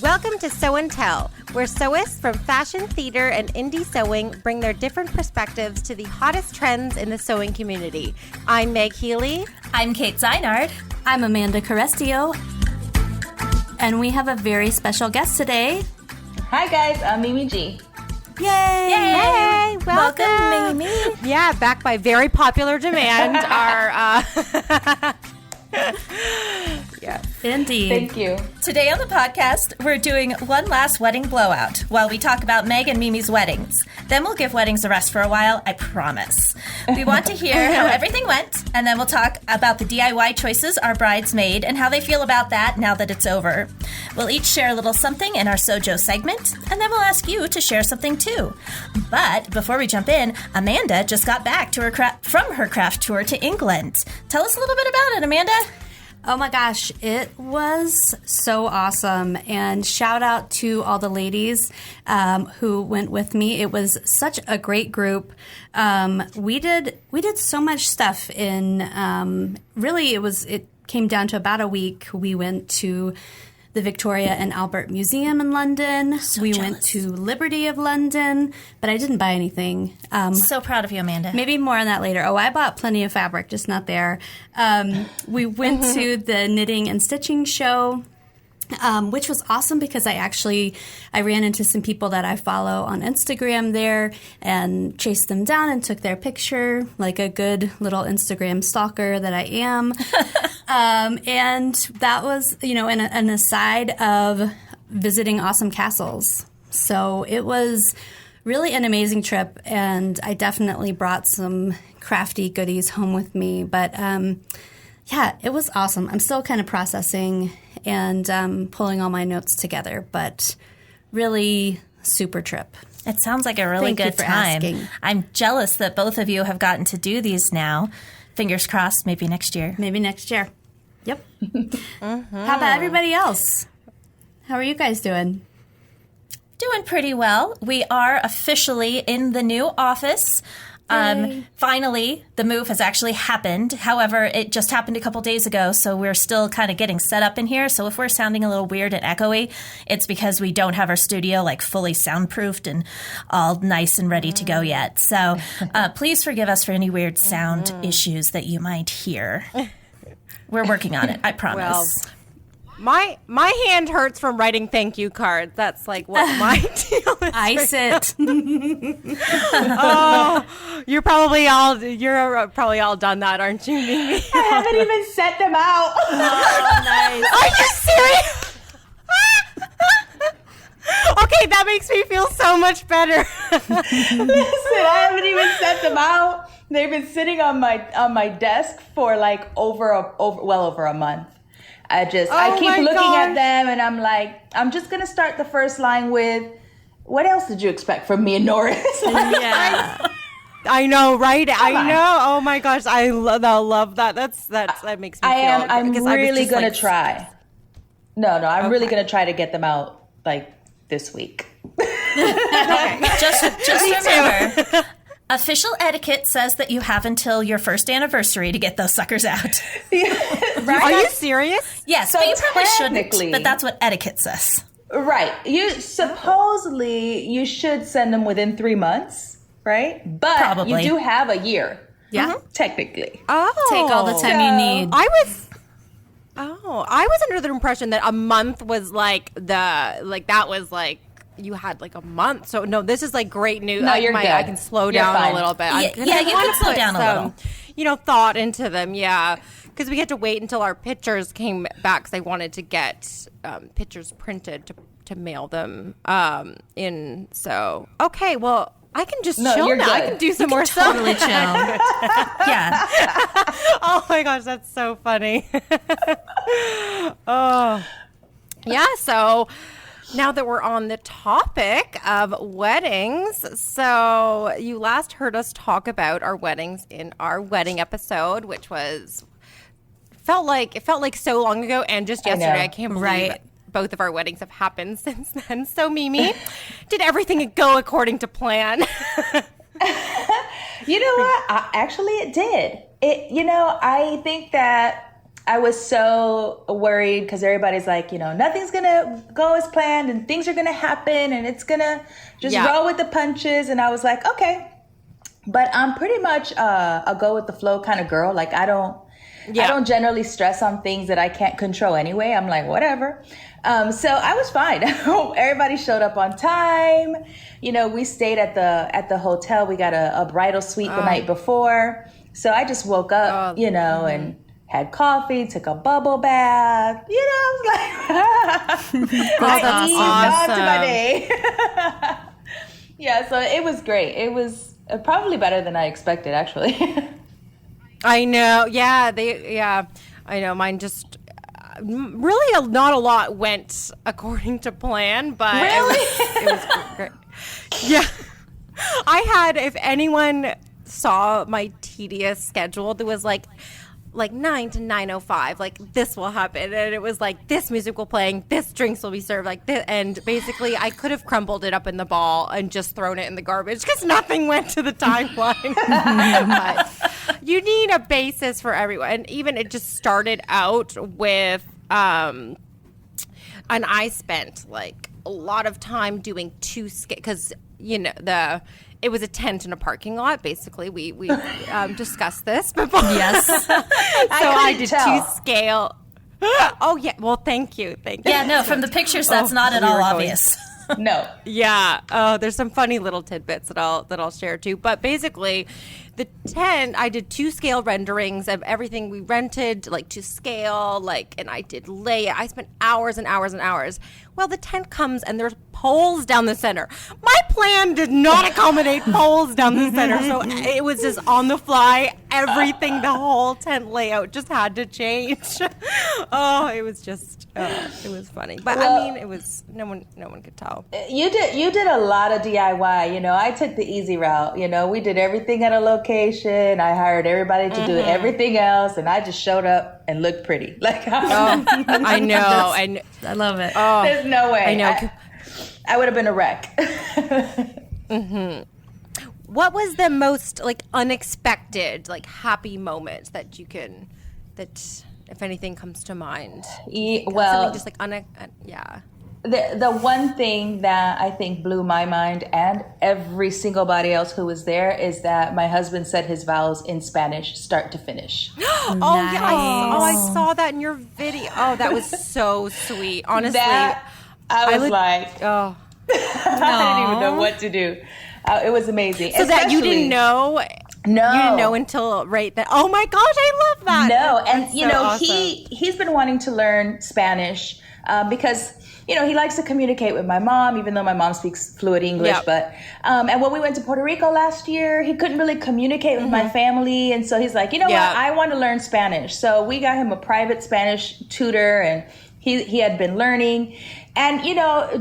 Welcome to Sew and Tell, where sewists from fashion, theater, and indie sewing bring their different perspectives to the hottest trends in the sewing community. I'm Meg Healy. I'm Kate Zaynard. I'm Amanda Carestio. And we have a very special guest today. Hi guys, I'm Mimi G. Yay! Hey, welcome. Mimi. Yeah, back by very popular demand. Yeah. Indeed. Thank you. Today on the podcast, we're doing one last wedding blowout while we talk about Meg and Mimi's weddings. Then we'll give weddings a rest for a while, I promise. We want to hear how everything went, and then we'll talk about the DIY choices our brides made and how they feel about that now that it's over. We'll each share a little something in our SewJo segment, and then we'll ask you to share something too. But before we jump in, Amanda just got back to from her craft tour to England. Tell us a little bit about it, Amanda. Oh my gosh, it was so awesome. And shout out to all the ladies who went with me. It was such a great group. We did so much stuff in really it came down to about a week. We went to the Victoria and Albert Museum in London. We went to Liberty of London, but I didn't buy anything. So proud of you, Amanda. Maybe more on that later. Oh, I bought plenty of fabric, just not there. We went to the knitting and stitching show, which was awesome because I ran into some people that I follow on Instagram there and chased them down and took their picture like a good little Instagram stalker that I am. And that was, an aside of visiting awesome castles. So it was really an amazing trip, and I definitely brought some crafty goodies home with me. But yeah, it was awesome. I'm still kind of processing and pulling all my notes together, but really super trip. It sounds like a really good time. Asking. I'm jealous that both of you have gotten to do these now. Fingers crossed, maybe next year. Maybe next year. Yep. How about everybody else? How are you guys doing? Doing pretty well. We are officially in the new office. Finally, the move has actually happened. However, it just happened a couple days ago, so we're still kind of getting set up in here. So if we're sounding a little weird and echoey, it's because we don't have our studio like fully soundproofed and all nice and ready to go yet. So please forgive us for any weird sound issues that you might hear. We're working on it, I promise. Well, my hand hurts from writing thank you cards. That's like what my deal is. Ice it. Oh, you're probably all done that, aren't you, Mimi? I haven't even sent them out. Oh, nice. Are you serious? Okay, that makes me feel so much better. Listen, I haven't even sent them out. They've been sitting on my desk for like well over a month. I keep looking at them and I'm like, I'm just going to start the first line with, what else did you expect from me and Norris? Yeah. I know, right? I know. Oh my gosh, I love that. That makes me feel. I'm really going to try. No, I'm really going to try to get them out like this week. Just remember, official etiquette says that you have until your first anniversary to get those suckers out. Right? Are you serious? Yes, So but you probably shouldn't. technically- But that's what etiquette says. Right. Supposedly you should send them within 3 months, right? But Probably. you do have a year. Yeah. Technically. Oh, Take all the time you need. I was under the impression that a month was that was like you had like a month. So no, this is like great news. No, you're good. I can slow You're down fine. a little bit. Yeah, you can slow down a little. Thought into them. Yeah, because we had to wait until our pictures came back because I wanted to get pictures printed to mail them in. So okay, well. I can just chill you're now. good. I can do some more stuff. Totally chill. Yeah. Oh my gosh, that's so funny. Oh. Yeah, so now that we're on the topic of weddings, so you last heard us talk about our weddings in our wedding episode, which felt like so long ago, and just yesterday I can't believe both of our weddings have happened since then. So Mimi, did everything go according to plan? You know what? Actually, it did. I think that I was so worried because everybody's like, nothing's going to go as planned and things are going to happen and it's going to just roll with the punches. And I was like, okay. But I'm pretty much a go with the flow kind of girl. Like I don't generally stress on things that I can't control anyway. I'm like, whatever. So I was fine. Everybody showed up on time. We stayed at the hotel. We got a bridal suite the night before. So I just woke up, and had coffee, took a bubble bath, I was like, I eased on to my day. Yeah, so it was great. It was probably better than I expected, actually. I know. Yeah, I know. Mine just really not a lot went according to plan, but really? it was great. Yeah. I had, if anyone saw my tedious schedule, there was like 9 to 9:05, like this will happen, and it was like this music will playing, this drinks will be served, like this, and basically I could have crumbled it up in the ball and just thrown it in the garbage because nothing went to the timeline. But you need a basis for everyone, and even it just started out with and I spent like a lot of time doing because it was a tent in a parking lot. Basically, we discussed this before. Yes. So I did two scale. Oh yeah. Well, thank you. Yeah. No, from the pictures, that's not at all obvious. No. Yeah. Oh, there's some funny little tidbits that I'll share too. But basically, the tent, I did 2 scale renderings of everything we rented, like to scale, and I did I spent hours and hours and hours. Well, the tent comes and there's poles down the center. My plan did not accommodate poles down the center, so it was just on the fly. Everything, the whole tent layout just had to change. Oh, it was just, it was funny. But I mean, it was no one could tell. You did a lot of DIY. I took the easy route. We did everything at a location. I hired everybody to do everything else, and I just showed up and looked pretty. I know. I love it. Oh, there's no way. I know. I would have been a wreck. What was the most unexpected happy moment that if anything comes to mind? Well, something just yeah. The one thing that I think blew my mind and every single body else who was there is that my husband said his vows in Spanish, start to finish. Oh, nice. Yeah. I saw that in your video. Oh, that was so sweet. Honestly. I was like, oh. I didn't even know what to do. It was amazing. So that you didn't know? No. You didn't know until right then. Oh my gosh, I love that. No, and awesome. he's been wanting to learn Spanish because he likes to communicate with my mom, even though my mom speaks fluent English. Yep. But and when we went to Puerto Rico last year, he couldn't really communicate with my family, and so he's like, what, I want to learn Spanish. So we got him a private Spanish tutor, and he had been learning. And,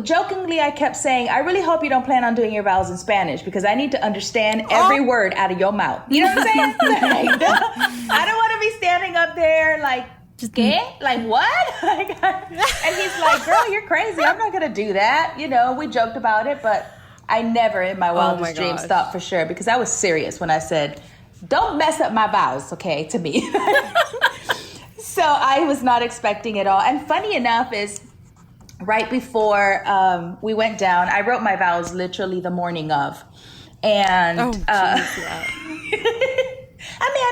jokingly, I kept saying, I really hope you don't plan on doing your vows in Spanish because I need to understand every word out of your mouth. You know what I'm saying? I don't want to be standing up there like, ¿qué? Like, what? And he's like, girl, you're crazy. I'm not going to do that. We joked about it, but I never in my wildest dreams thought for sure because I was serious when I said, don't mess up my vows, okay, to me. So I was not expecting it all. And funny enough is, right before we went down, I wrote my vows literally the morning of. And I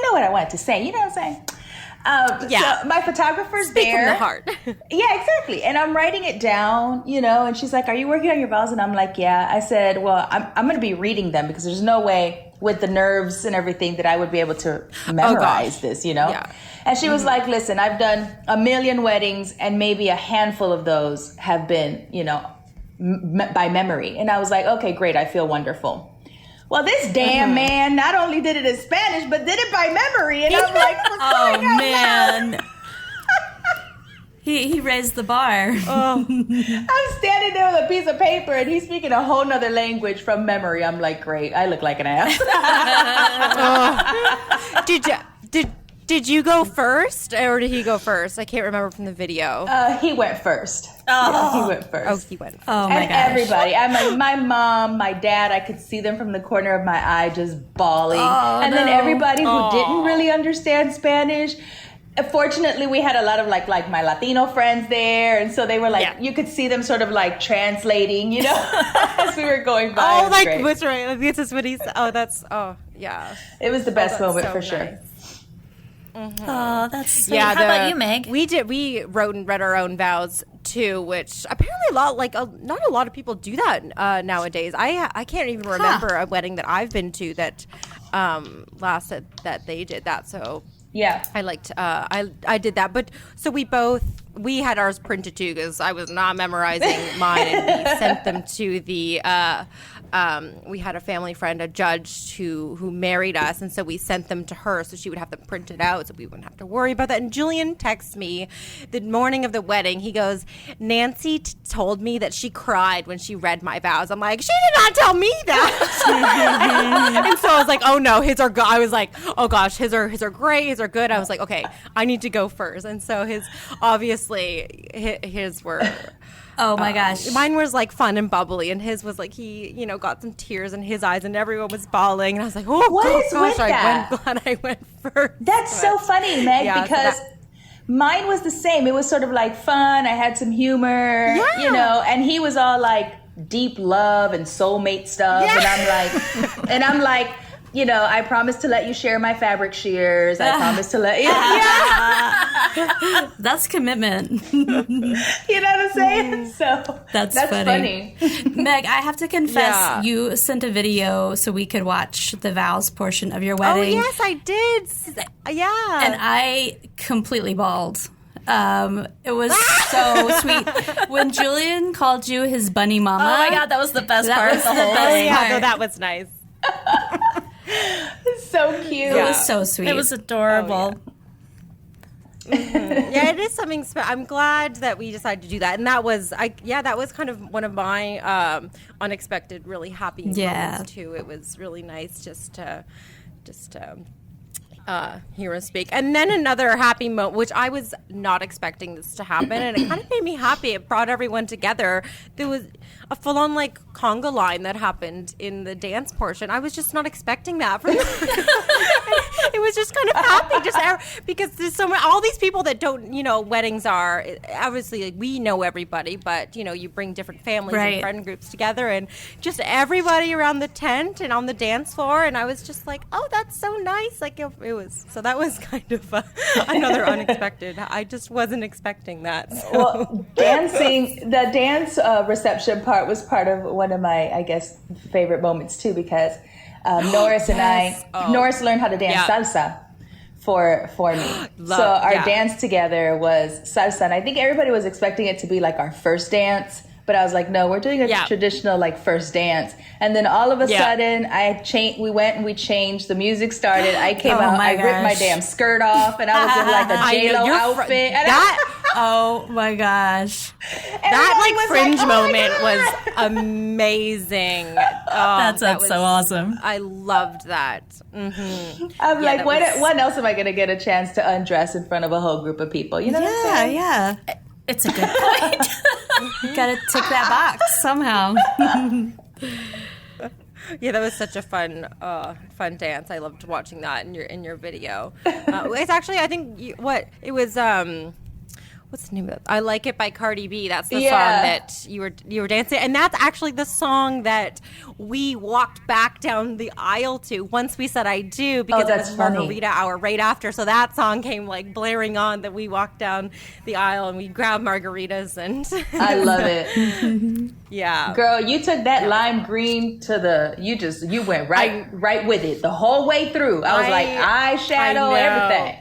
know what I wanted to say. You know what I'm saying? So my photographer's Speak there. from the heart. Yeah, exactly. And I'm writing it down, and she's like, are you working on your vows? And I'm like, yeah. I said, well, I'm going to be reading them because there's no way with the nerves and everything that I would be able to memorize this, Yeah. And she was like, listen, I've done 1 million weddings and maybe a handful of those have been, by memory. And I was like, okay, great. I feel wonderful. Well, this damn man not only did it in Spanish, but did it by memory. And I'm like, oh, man. He raised the bar. I'm standing there with a piece of paper and he's speaking a whole nother language from memory. I'm like, great. I look like an ass. Did you go first or did he go first? I can't remember from the video. He went first. Yeah, he went first. Oh, he went first. Oh, my gosh. And everybody. I'm like, my mom, my dad, I could see them from the corner of my eye just bawling. Oh, and then everybody who didn't really understand Spanish, Fortunately, we had a lot of like my Latino friends there, and so they were like, you could see them sort of like translating, as we were going by. Oh, like what's right? This is what he's. Oh, that's. Oh, yeah. It was the best moment so for sure. Nice. Mm-hmm. Oh, that's sweet. How about you, Meg? We wrote and read our own vows too, which apparently not a lot of people do that nowadays. I can't even remember a wedding that I've been to that lasted that they did that. So yeah, I liked I did that. But so we had ours printed too because I was not memorizing mine, and we sent them to the. We had a family friend, a judge who married us, and so we sent them to her so she would have them printed out so we wouldn't have to worry about that. And Julian texts me the morning of the wedding. He goes, Nancy told me that she cried when she read my vows. I'm like, she did not tell me that. And so I was like, oh no, his are good. I was like, oh gosh, his are great, his are good. I was like, okay, I need to go first. And so his were. Oh my gosh. Mine was like fun and bubbly, and his was like he, got some tears in his eyes, and everyone was bawling, and I was like, oh gosh, I'm glad I went first. That's so funny, Meg, because mine was the same. It was sort of like fun. I had some humor, and he was all like deep love and soulmate stuff, and I'm like, I promised to let you share my fabric shears. I promised to let you. That's commitment. You know what I'm saying? So that's funny. Meg, I have to confess, you sent a video so we could watch the vows portion of your wedding. Oh, yes, I did. Yeah. And I completely bawled. It was so sweet. When Julian called you his bunny mama. Oh my God, that was the best part of the whole thing. Yeah, no, that was nice. It's so cute. It was so sweet. It was adorable. Yeah, it is something special. I'm glad that we decided to do that, and that was kind of one of my unexpected, really happy moments too. It was really nice just to hear him speak. And then another happy moment, which I was not expecting this to happen, and it kind of made me happy. It brought everyone together. There was a full-on like conga line that happened in the dance portion. I was just not expecting that from them. It was just kind of happy, because there's all these people that don't, weddings are obviously like, we know everybody, but you bring different families and friend groups together, and just everybody around the tent and on the dance floor, and I was just like, oh, that's so nice. Like it was, so that was kind of another unexpected. I just wasn't expecting that. So. Well, the dance reception part was part of one of my, I guess, favorite moments too, because Norris and Norris learned how to dance salsa for me. So our dance together was salsa, and I think everybody was expecting it to be like our first dance. But I was like, no, we're doing a traditional like first dance. And then all of a sudden, we went and we changed. The music started. I came out. I ripped my damn skirt off, and I was in like a J-Lo outfit. Oh my gosh! That like fringe moment was amazing. That sounds so awesome. I loved that. Mm-hmm. I'm like, when else am I going to get a chance to undress in front of a whole group of people? You know what I'm saying? Yeah. It's a good point. Gotta tick that box somehow. Yeah, that was such a fun dance. I loved watching that in your video. It's actually, I think, it was. What's the name of it? I Like It by Cardi B. That's the song that you were dancing, and that's actually the song that we walked back down the aisle to once we said I do, because it was margarita hour right after. So that song came like blaring on that we walked down the aisle and we grabbed margaritas, and I love it. Yeah, girl, you took that lime green to you went right with it the whole way through. I was like eyeshadow, everything.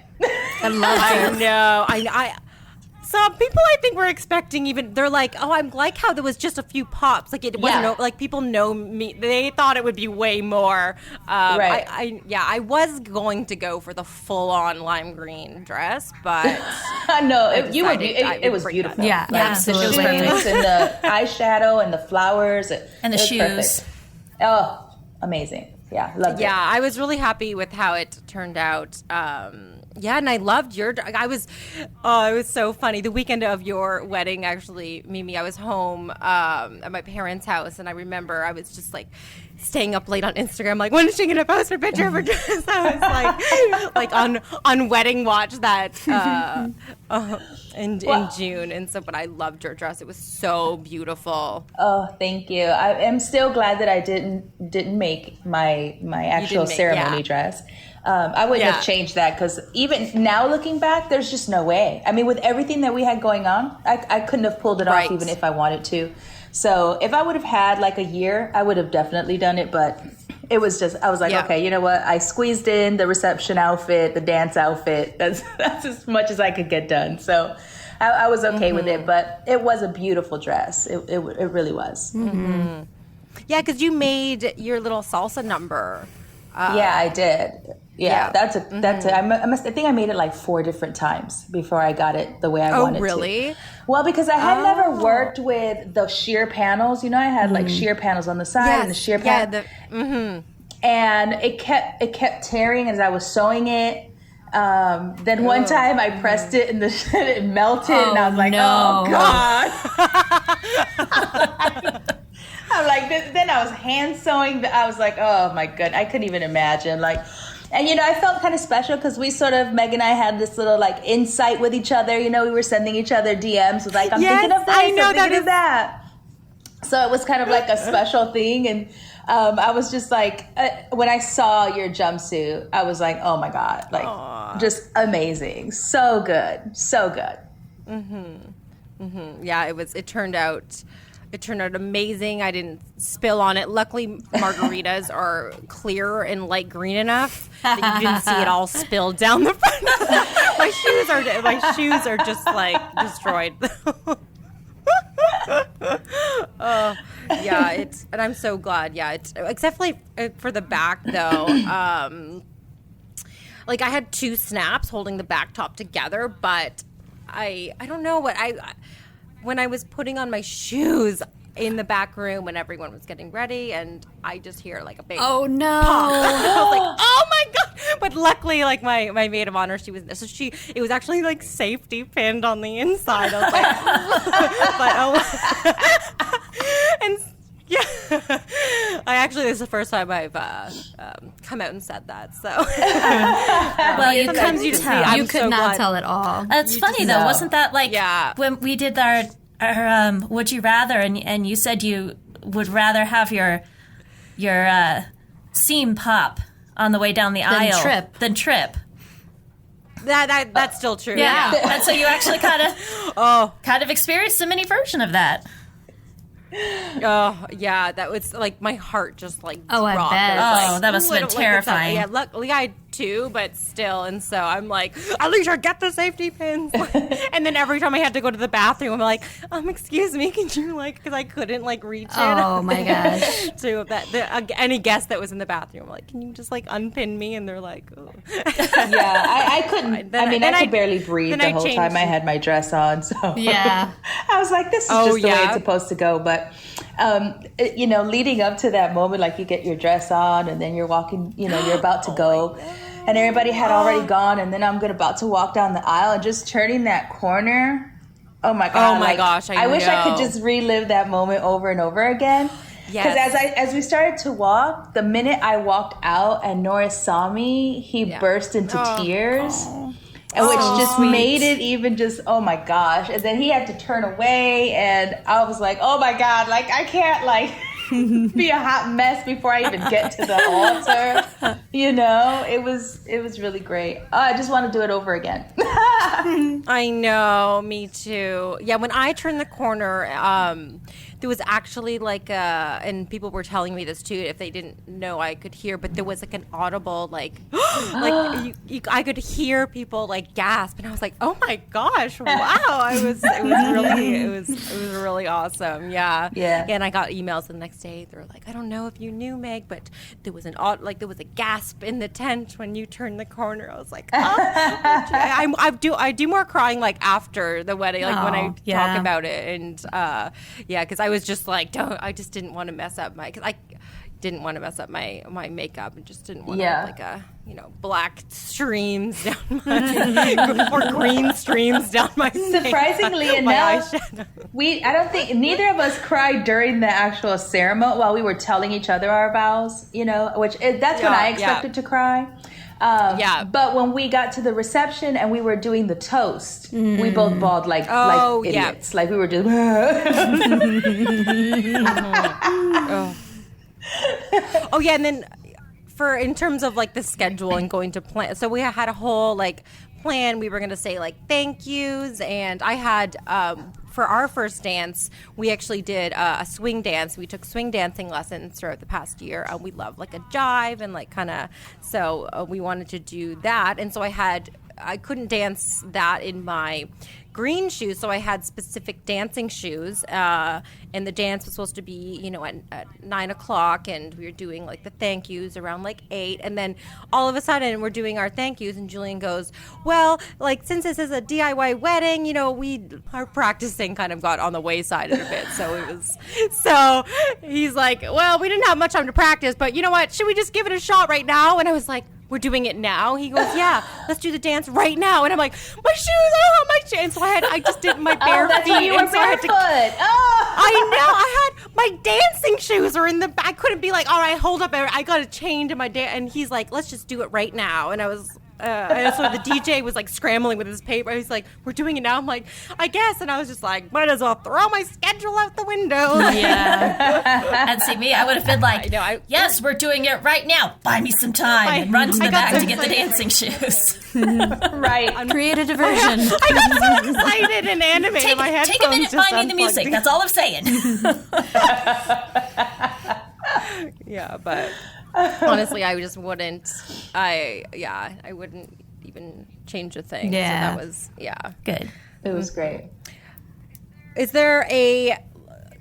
I love it. I know. Some people, I think, were expecting they're like, oh, I'm like how there was just a few pops. Like, it wasn't, like, people know me. They thought it would be way more. Right. I was going to go for the full-on lime green dress, but... No, it was beautiful. Yeah, absolutely. The shoes and the eyeshadow and the flowers. And the shoes. Perfect. Oh, amazing. Yeah, loved it. Yeah, I was really happy with how it turned out. Yeah, and I loved it was so funny. The weekend of your wedding, actually, Mimi, I was home at my parents' house, and I remember I was just like staying up late on Instagram, like, when is she gonna post a picture of her dress? I was like on wedding watch that in June, and so, but I loved her dress. It was so beautiful. Oh, thank you. I am still glad that I didn't make my actual ceremony dress. I wouldn't have changed that, because even now looking back, there's just no way. I mean, with everything that we had going on, I couldn't have pulled it off even if I wanted to. So if I would have had like a year, I would have definitely done it. But it was just, I was like, okay, you know what? I squeezed in the reception outfit, the dance outfit. That's as much as I could get done. So I was okay with it. But it was a beautiful dress. It really was. Mm-hmm. Yeah, because you made your little salsa number. Yeah, I did. Yeah, that's it. I think I made it like 4 different times before I got it the way I wanted to. Oh, really? Well, because I had never worked with the sheer panels. You know, I had like sheer panels on the side and the sheer panel. And it kept tearing as I was sewing it. Then one time I pressed it and it melted, and I was like, oh God. I'm like, then I was hand sewing. I was like, oh my God, I couldn't even imagine. Like, and you know, I felt kind of special because we sort of, Meg and I had this little like insight with each other. You know, we were sending each other DMs with like, I'm thinking of this, I'm thinking of that. So it was kind of like a special thing. And I was just like, when I saw your jumpsuit, I was like, oh my God, like just amazing. So good. So good. Yeah, it turned out amazing. I didn't spill on it. Luckily, margaritas are clear and light green enough that you didn't see it all spilled down the front. My shoes are just like destroyed. Yeah, and I'm so glad. Yeah, except for the back though. Like I had 2 snaps holding the back top together, but I don't know what when I was putting on my shoes in the back room when everyone was getting ready, and I just hear like a big oh no pop. I was like, oh my God. But luckily, like my maid of honor, she was there, so it was actually like safety pinned on the inside. I was like and yeah, this is the first time I've come out and said that. So well, you could not tell at all. It's funny though, wasn't that like when we did our Would You Rather, and you said you would rather have your seam pop on the way down the aisle than trip. That's still true. Yeah. And so you actually kind of experienced a mini version of that. Oh yeah, that was like my heart just like dropped. I bet. That must have been terrifying. Yeah, luckily I had 2, but still, and so I'm like, at least I get the safety pins. And then every time I had to go to the bathroom, I'm like, excuse me, can you because I couldn't reach it. Oh my gosh. To any guest that was in the bathroom, I'm like, can you just unpin me? And they're like, oh. Yeah, I couldn't. I could barely breathe the whole time I had my dress on. So yeah, I was like, this is just the way it's supposed to go. But leading up to that moment, like you get your dress on, and then you're walking. You're about to go. And everybody had already gone, and then I'm about to walk down the aisle, and just turning that corner. Oh my God! Oh my gosh! I wish I could just relive that moment over and over again. Because as we started to walk, the minute I walked out and Norris saw me, he burst into tears, and which just made it even just oh my gosh! And then he had to turn away, and I was like, oh my God! I can't be a hot mess before I even get to the altar. It was really great. Oh, I just want to do it over again. I know, me too. Yeah, when I turned the corner, there was actually and people were telling me this too, if they didn't know I could hear, but there was an audible I could hear people gasp, and I was like, oh my gosh, wow! It was really awesome. Yeah. And I got emails the next day. They were like, I don't know if you knew, Meg, but there was there was a gasp in the tent when you turned the corner. I was like, I do more crying after the wedding, when I talk about it, and because I was just I just didn't want to mess up didn't want to mess up my makeup and just didn't want to have like a, black streams down my or green streams down my Surprisingly enough, I don't think neither of us cried during the actual ceremony while we were telling each other our vows, that's when I expected to cry. But when we got to the reception and we were doing the toast, we both bawled like idiots. Like we were just. Oh yeah, and then in terms of like the schedule and going to plan, so we had a whole like plan. We were going to say like thank yous, and I had for our first dance, we actually did a swing dance. We took swing dancing lessons throughout the past year. We love like a jive and like kind of, so we wanted to do that. And so I couldn't dance that in my green shoes, so I had specific dancing shoes, and the dance was supposed to be, at 9 o'clock, and we were doing like the thank yous around like 8, and then all of a sudden we're doing our thank yous, and Julian goes, well, like since this is a DIY wedding, our practicing kind of got on the wayside a bit, so he's like, well, we didn't have much time to practice, but you know what, should we just give it a shot right now? And I was like, we're doing it now? He goes, yeah, let's do the dance right now. And I'm like, my shoes, my shoes. And so I just did my bare that's feet. Why you were barefoot. I know. I had my dancing shoes are in the back. I couldn't be like, all right, hold up. I got a chain to my and he's like, let's just do it right now. And I was, and so the DJ was like scrambling with his paper. He's like, we're doing it now. I'm like, I guess. And I was just like, might as well throw my schedule out the window. Yeah. And see me, I would have been like, yes, we're doing it right now. Buy me some time and run to the back to get the dancing shoes. Right. Create a diversion. I got so excited and animated. My headphones take a minute, find me the music. That's all I'm saying. Yeah, but honestly, I just wouldn't. I wouldn't even change a thing. Yeah. So that was good. It was great. Is there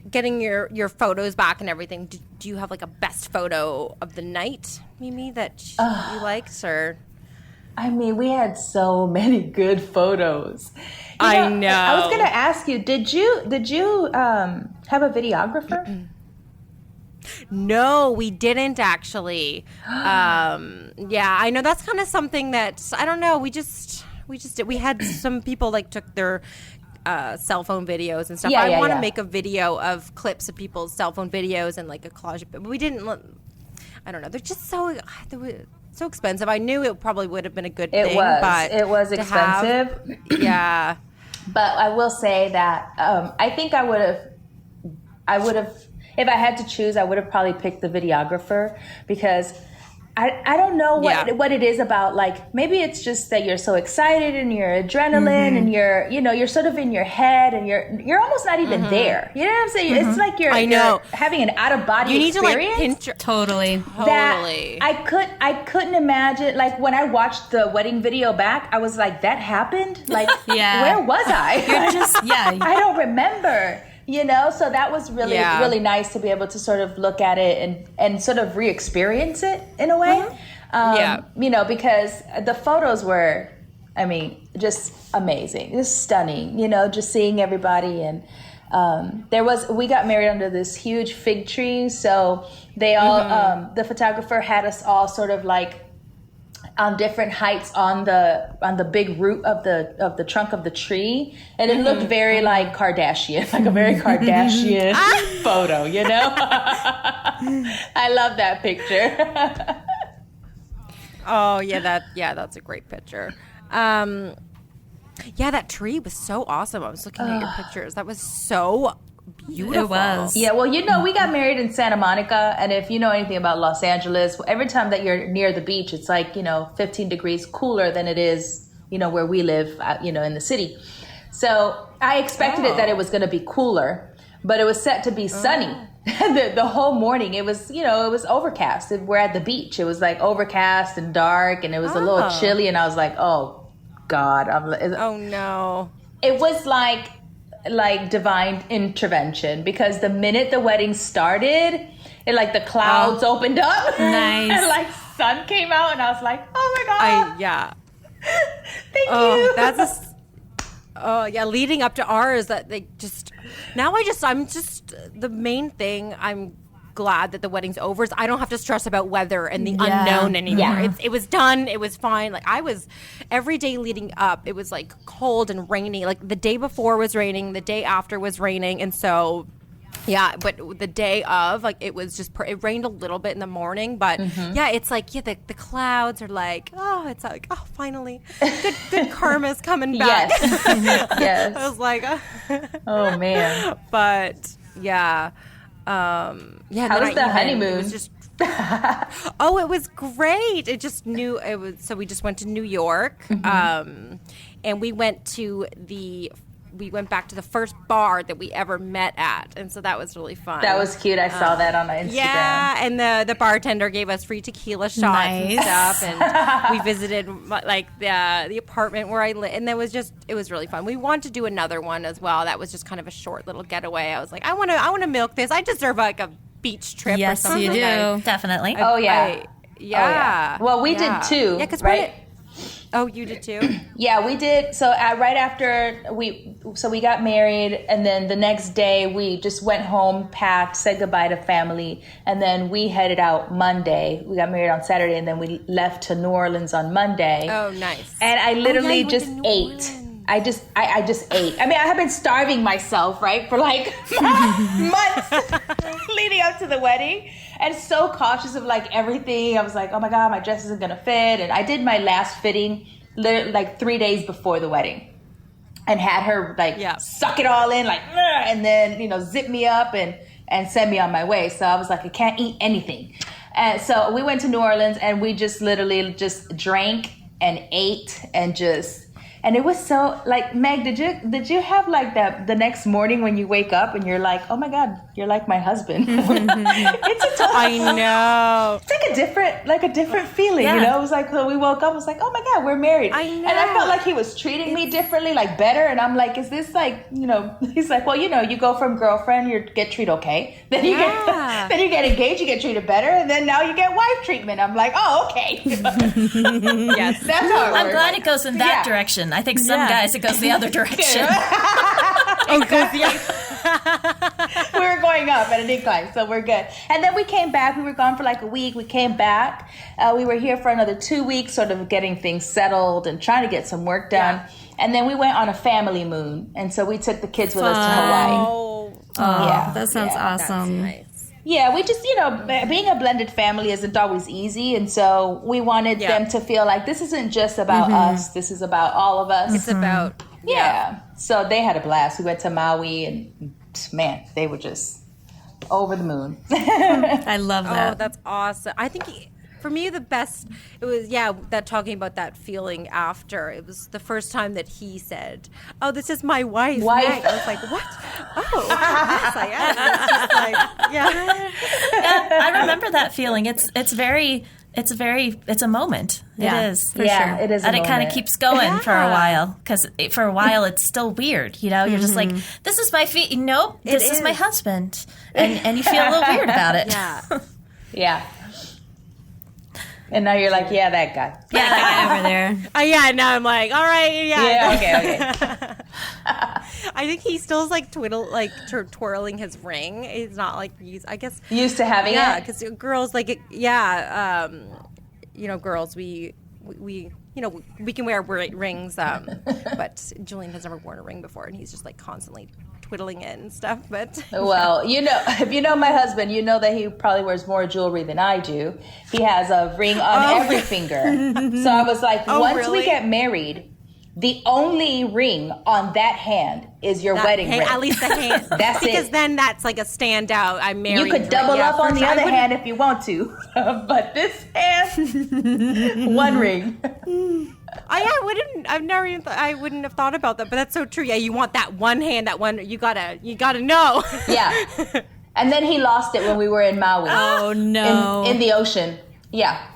getting your photos back and everything? Do you have like a best photo of the night, Mimi, that you liked, or? I mean, we had so many good photos. I know. I was going to ask you, did you have a videographer? No, we didn't actually. I know that's kind of something that I don't know. We just did. We had some people like took their cell phone videos and stuff. I want to make a video of clips of people's cell phone videos and like a collage, but we didn't. I don't know. They're just so expensive. I knew it probably would have been a good thing. But it was expensive. Yeah. But I will say that I think I would have, if I had to choose, I would have probably picked the videographer, because I don't know what it is about, like, maybe it's just that you're so excited and you're adrenaline and you're sort of in your head and you're almost not even there. You know what I'm saying? It's like you're having an out of body experience. You need to like pinch totally. That I couldn't imagine, like when I watched the wedding video back, I was like, that happened? Like where was I? You're just I don't remember. So that was really, really nice to be able to sort of look at it and sort of re-experience it in a way. Because the photos were, I mean, just amazing, just stunning, just seeing everybody. And we got married under this huge fig tree. So they all, the photographer had us all sort of like on different heights on the big root of the trunk of the tree, and it looked very like Kardashian, like a very Kardashian photo, I love that picture. Oh that's a great picture. That tree was so awesome. I was looking at your pictures. That was so beautiful. It was. Yeah, well, we got married in Santa Monica, and if you know anything about Los Angeles, every time that you're near the beach, it's like, 15 degrees cooler than it is, where we live, in the city. So I expected it that it was going to be cooler, but it was set to be sunny. The whole morning. It was, it was overcast. We're at the beach. It was like overcast and dark, and it was a little chilly, and I was like, oh, God. Oh, no. It was like divine intervention, because the minute the wedding started, it like the clouds opened up. Nice. And like sun came out, and I was like, oh my God. Thank you. Leading up to ours, that they just, I'm just, the main thing I'm glad that the wedding's over. So I don't have to stress about weather and the unknown anymore. Yeah. It was done. It was fine. Like I was every day leading up, it was like cold and rainy. Like the day before was raining, the day after was raining. And so, yeah, but the day of, like, it was just, it rained a little bit in the morning, but yeah, it's like, yeah, the clouds are like, oh, it's like, oh, finally, good karma's coming back. Yes. Yes. I was like, Oh, man. but yeah. How was the honeymoon? It was just, oh, it was great. So we just went to New York, and we went back to the first bar that we ever met at, and so that was really fun. That was cute. I saw that on Instagram. Yeah, and the bartender gave us free tequila shots and stuff, and we visited like the apartment where I live, and it was really fun. We want to do another one as well. That was just kind of a short little getaway. I was like, I want to milk this. I deserve like a beach trip or something. Yes, you do. Definitely. Yeah. Well, we did too. Yeah, because right? Oh, you did too? Yeah, we did. So right after we got married, and then the next day we just went home, packed, said goodbye to family, and then we headed out Monday. We got married on Saturday, and then we left to New Orleans on Monday. Oh, nice. And I literally you went just to New ate. Orleans. I just ate. I mean, I have been starving myself, right, for like months leading up to the wedding, and so cautious of like everything. I was like, oh my God, my dress isn't gonna fit. And I did my last fitting like 3 days before the wedding, and had her like suck it all in, like, and then zip me up and send me on my way. So I was like, I can't eat anything. And so we went to New Orleans, and we just literally just drank and ate and it was so, like, Meg, did you have like that the next morning when you wake up and you're like, oh my God, you're like my husband? I know. It's like a different feeling, It was like, when we woke up, it was like, oh my God, we're married. I know. And I felt like he was treating me differently, like better. And I'm like, is this like, he's like, well, you go from girlfriend, you get treated okay. Then you get engaged, you get treated better. And then now you get wife treatment. I'm like, oh, okay. Yes. That's how it I'm works. glad it goes in that direction. I think some guys, it goes the other direction. We were going up at an incline, so we're good. And then we came back. We were gone for like a week. We came back. We were here for another 2 weeks, sort of getting things settled and trying to get some work done. Yeah. And then we went on a family moon. And so we took the kids with us to Hawaii. Oh, yeah. That sounds awesome. That's nice. Yeah, we just, being a blended family isn't always easy. And so we wanted them to feel like this isn't just about us. This is about all of us. It's about, So they had a blast. We went to Maui, and man, they were just over the moon. I love that. Oh, that's awesome. I think for me, the best, it was, that talking about that feeling after. It was the first time that he said, oh, this is my wife. Meg. I was like, what? Oh, yes, I am. It's just like, I remember that feeling. It's a moment. Yeah. It is. For sure. It is. And it kind of keeps going for a while, because for a while it's still weird. You're just like, this is my feet. Nope, this is my husband, and you feel a little weird about it. Yeah. And now you're like, that guy. Yeah, that guy over there. Now I'm like, all right, Okay. I think he still is like twirling his ring. He's not like I guess used to having it. Because girls like girls we can wear rings, but Julian has never worn a ring before, and he's just like constantly twiddling it and stuff. But well, if you know my husband, you know that he probably wears more jewelry than I do. He has a ring on every finger. So I was like, once we get married, the only ring on that hand is your wedding ring. At least the hand. That's because it. then that's like a standout. I'm married. You could double up on the other hand if you want to, but this hand, one ring. I wouldn't have thought about that, but that's so true. Yeah, you want that one hand, that one. You gotta know. Yeah, and then he lost it when we were in Maui. Oh no! In the ocean. Yeah.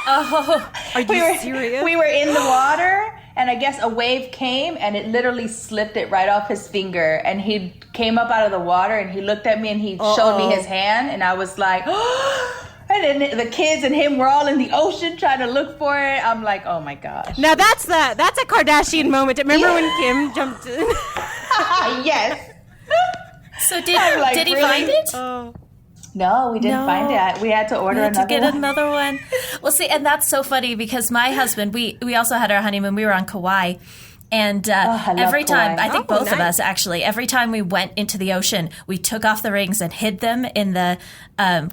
Are you serious? We were in the water, and I guess a wave came, and it literally slipped it right off his finger. And he came up out of the water, and he looked at me, and he showed me his hand, and I was like, and then the kids and him were all in the ocean trying to look for it. I'm like, oh my gosh. Now that's a Kardashian moment. Remember when Kim jumped in? Yes. So did he find it? Oh. No, we didn't find it. We had to order to get one. another one. Well, see, and that's so funny because my husband, we also had our honeymoon. We were on Kauai. And every time, I think both of us actually, every time we went into the ocean, we took off the rings and hid them in the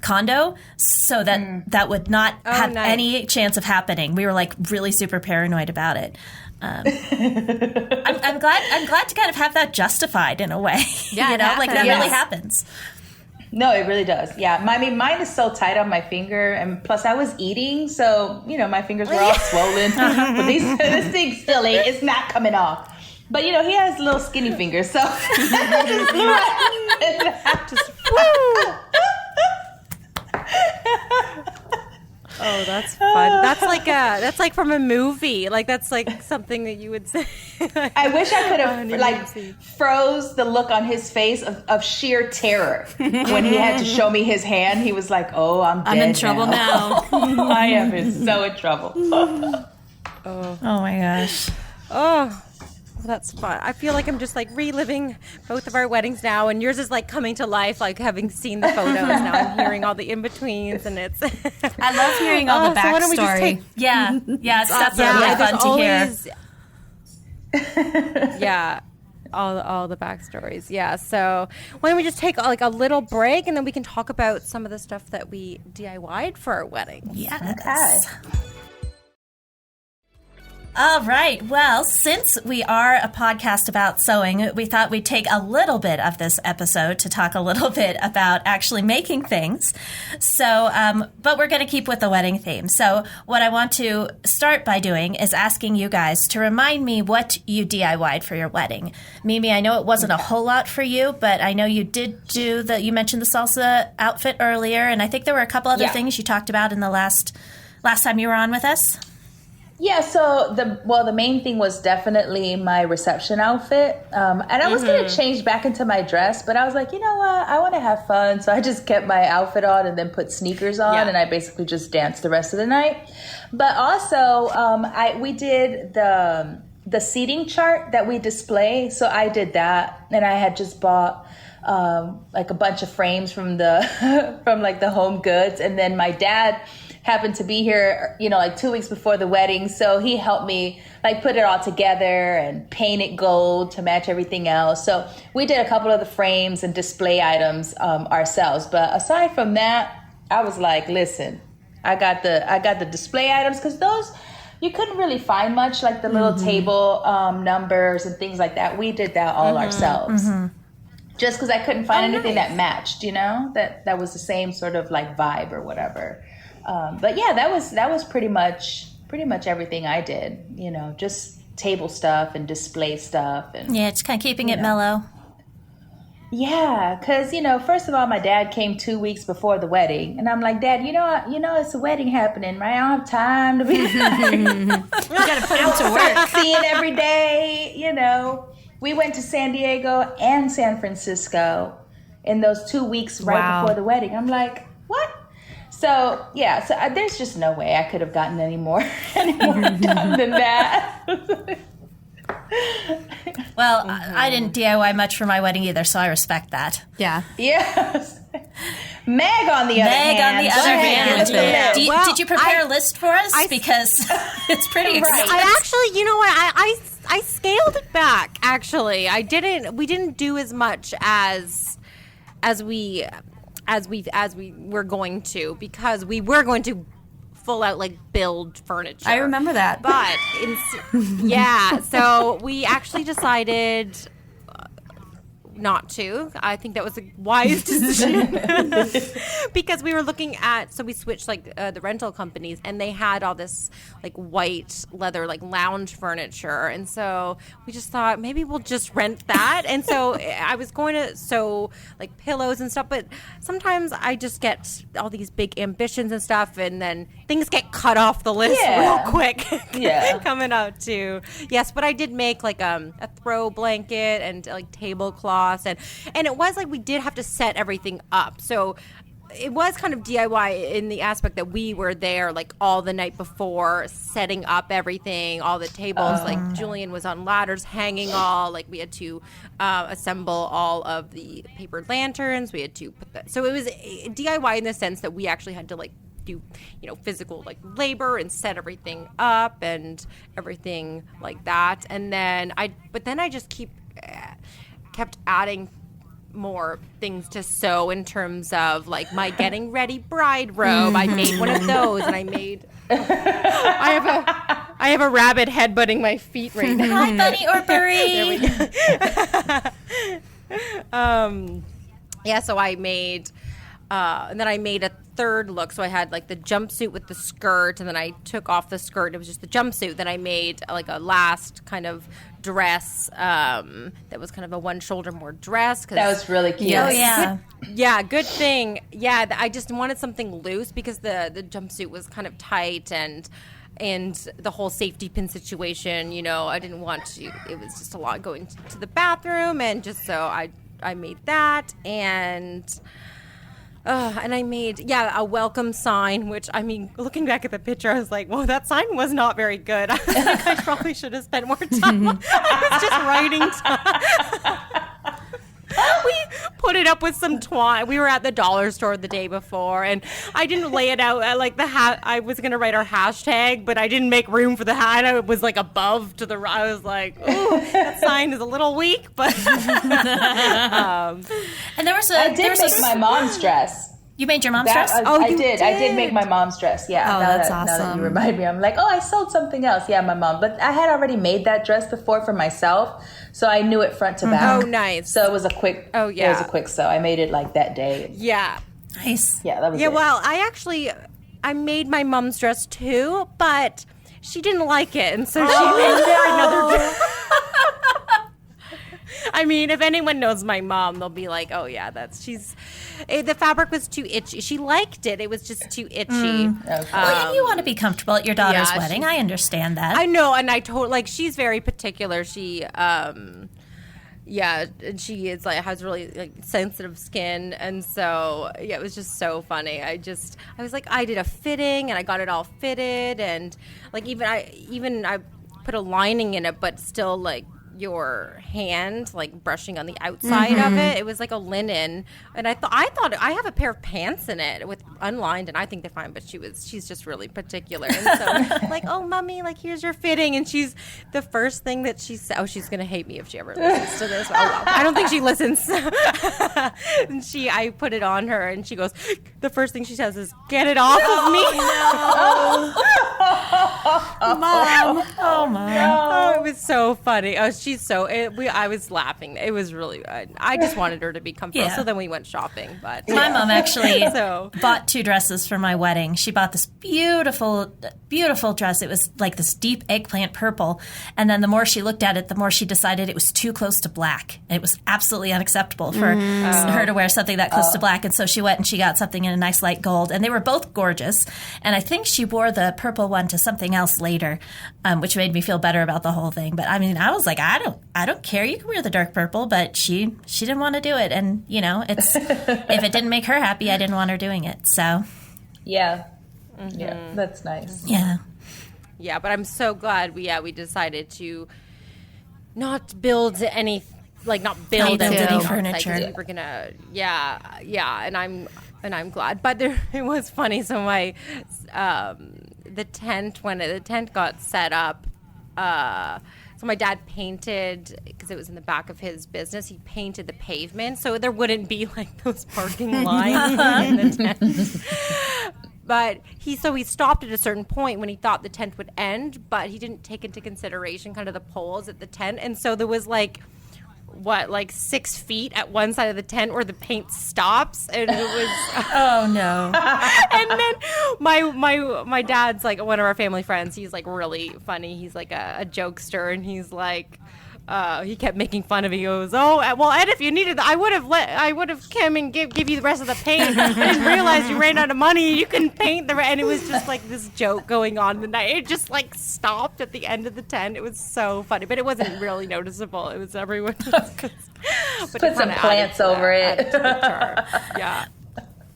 condo so that that would not have any chance of happening. We were like really super paranoid about it. I'm glad to kind of have that justified in a way. Yeah, like that really happens. No, it really does. Yeah. Mine is so tight on my finger. And plus I was eating. So, my fingers were all swollen. But this thing still ain't. It's not coming off. But, he has little skinny fingers. So just woo! Oh, that's fun. That's like from a movie. Like that's like something that you would say. I wish I could have froze the look on his face of sheer terror when he had to show me his hand. He was like, "Oh, I'm in trouble now. I am so in trouble." Oh my gosh. Oh. Well, that's fun. I feel like I'm just like reliving both of our weddings now, and yours is like coming to life, like having seen the photos. Now I'm hearing all the in-betweens, and it's... I love hearing all the backstory. Yeah, it's definitely fun to hear. Yeah, all the backstories. Yeah, so why don't we just take like a little break, and then we can talk about some of the stuff that we DIY'd for our wedding. Yes. Okay. All right. Well, since we are a podcast about sewing, we thought we'd take a little bit of this episode to talk a little bit about actually making things. So, but we're going to keep with the wedding theme. So what I want to start by doing is asking you guys to remind me what you DIY'd for your wedding. Mimi, I know it wasn't a whole lot for you, but I know you did you mentioned the salsa outfit earlier, and I think there were a couple other things you talked about in the last time you were on with us. Yeah, so the main thing was definitely my reception outfit. And I was going to change back into my dress, but I was like, you know what? I want to have fun. So I just kept my outfit on and then put sneakers on, and I basically just danced the rest of the night. But also, we did the seating chart that we display. So I did that, and I had just bought like a bunch of frames from from like the Home Goods, and then my dad happened to be here, like 2 weeks before the wedding. So he helped me like put it all together and paint it gold to match everything else. So we did a couple of the frames and display items ourselves. But aside from that, I was like, listen, I got the display items, because those you couldn't really find much, like the little table numbers and things like that. We did that all ourselves. Just because I couldn't find anything that matched, that was the same sort of like vibe or whatever. But yeah, that was pretty much everything I did, just table stuff and display stuff. And just kind of keeping it mellow. Yeah, because, first of all, my dad came 2 weeks before the wedding. And I'm like, Dad, it's a wedding happening, right? I don't have time to be you got to put him to work. Seeing every day, We went to San Diego and San Francisco in those 2 weeks right before the wedding. I'm like, what? So, yeah, there's just no way I could have gotten any more done than that. Well, I didn't DIY much for my wedding either, so I respect that. Yeah. Yes. Meg, on the other hand. Did you prepare a list for us? Because it's pretty exciting. I actually, you know what? I scaled it back, actually. We didn't do as much as we were going to, because we were going to full out like build furniture. I remember that. But so we actually decided not to. I think that was a wise decision because we were looking at, so we switched like the rental companies, and they had all this like white leather like lounge furniture, and so we just thought maybe we'll just rent that. And so I was going to sew like pillows and stuff, but sometimes I just get all these big ambitions and stuff, and then things get cut off the list real quick. Coming out too. Yes, but I did make like a throw blanket and like tablecloths, and it was like we did have to set everything up. So it was kind of DIY in the aspect that we were there like all the night before, setting up everything, all the tables. Like Julian was on ladders hanging all, like we had to assemble all of the paper lanterns. We had to put that. So it was DIY in the sense that we actually had to like do, physical like labor and set everything up and everything like that. And then I just kept adding more things to sew in terms of like my getting ready bride robe. I made one of those, and I made I have a rabbit headbutting my feet right now. Hi, Bunny or Brie. There we go. So I made and then I made a third look. So I had like the jumpsuit with the skirt, and then I took off the skirt. It was just the jumpsuit. Then I made like a last kind of dress that was kind of a one shoulder more dress. That was really cute. Oh, yeah. Good thing. Yeah, I just wanted something loose because the jumpsuit was kind of tight and the whole safety pin situation, I didn't want to. It was just a lot going to the bathroom, and just so I made that, and I made, a welcome sign, which, I mean, looking back at the picture, I was like, well, that sign was not very good. I was like, I probably should have spent more time. I was just writing We put it up with some twine. We were at the dollar store the day before, and I didn't lay it out like I was going to write our hashtag, but I didn't make room for the hat. It was like above to the right. I was like, ooh, that sign is a little weak, but. And there was I did make my mom's dress. You made your mom's dress? I did. I did make my mom's dress. Yeah. Oh, that's awesome. Now that you remind me, I'm like, I sold something else. Yeah, my mom. But I had already made that dress before for myself, so I knew it front to back. Oh, nice. So it was a quick. Oh, yeah. It was a quick sew. I made it like that day. Yeah. Nice. Yeah, that was. Yeah. it. Well, I made my mom's dress too, but she didn't like it, and so she made another dress. I mean, if anyone knows my mom, they'll be like, "Oh yeah, the fabric was too itchy." She liked it; it was just too itchy. Okay. Well, you want to be comfortable at your daughter's wedding. I understand that. I know, and I told she's very particular. She, and she is has really sensitive skin, and so it was just so funny. I was like, I did a fitting, and I got it all fitted, and even I put a lining in it, but still your hand brushing on the outside of it. It was like a linen, and I thought I have a pair of pants in it with unlined, and I think they're fine, but she's just really particular, and so oh mommy, here's your fitting, and the first thing that she said, she's gonna hate me if she ever listens to this. I don't think she listens. And I put it on her, and she goes, the first thing she says is, "Get it off of me." No. Mom. Oh my. Oh, it was so funny. I was laughing. It was really good. I just wanted her to be comfortable. Yeah. So then we went shopping. But my mom actually bought 2 dresses for my wedding. She bought this beautiful, beautiful dress. It was like this deep eggplant purple. And then the more she looked at it, the more she decided it was too close to black. It was absolutely unacceptable for her to wear something that close to black. And so she went and she got something in a nice light gold. And they were both gorgeous. And I think she wore the purple one to something else later, which made me feel better about the whole thing. But I mean, I was like, I don't care. You can wear the dark purple, but she didn't want to do it. And it's if it didn't make her happy, I didn't want her doing it. So yeah, that's nice. Yeah, but I'm so glad we decided to not build any any furniture. We were gonna and I'm glad. But it was funny. So my the tent got set up. So my dad painted, because it was in the back of his business, he painted the pavement so there wouldn't be those parking lines in the tent. But he stopped at a certain point when he thought the tent would end, but he didn't take into consideration kind of the poles at the tent. And so there was 6 feet at one side of the tent where the paint stops, and it was oh no. And then my dad's one of our family friends. He's really funny. He's a jokester, and he's he kept making fun of me. He goes, "Oh, well, Ed, if you needed, I would have come and give you the rest of the paint. I didn't realize you ran out of money. You couldn't paint the rest." And it was just this joke going on the night. It just stopped at the end of the tent. It was so funny, but it wasn't really noticeable. It was everyone. Put some plants over it. Yeah.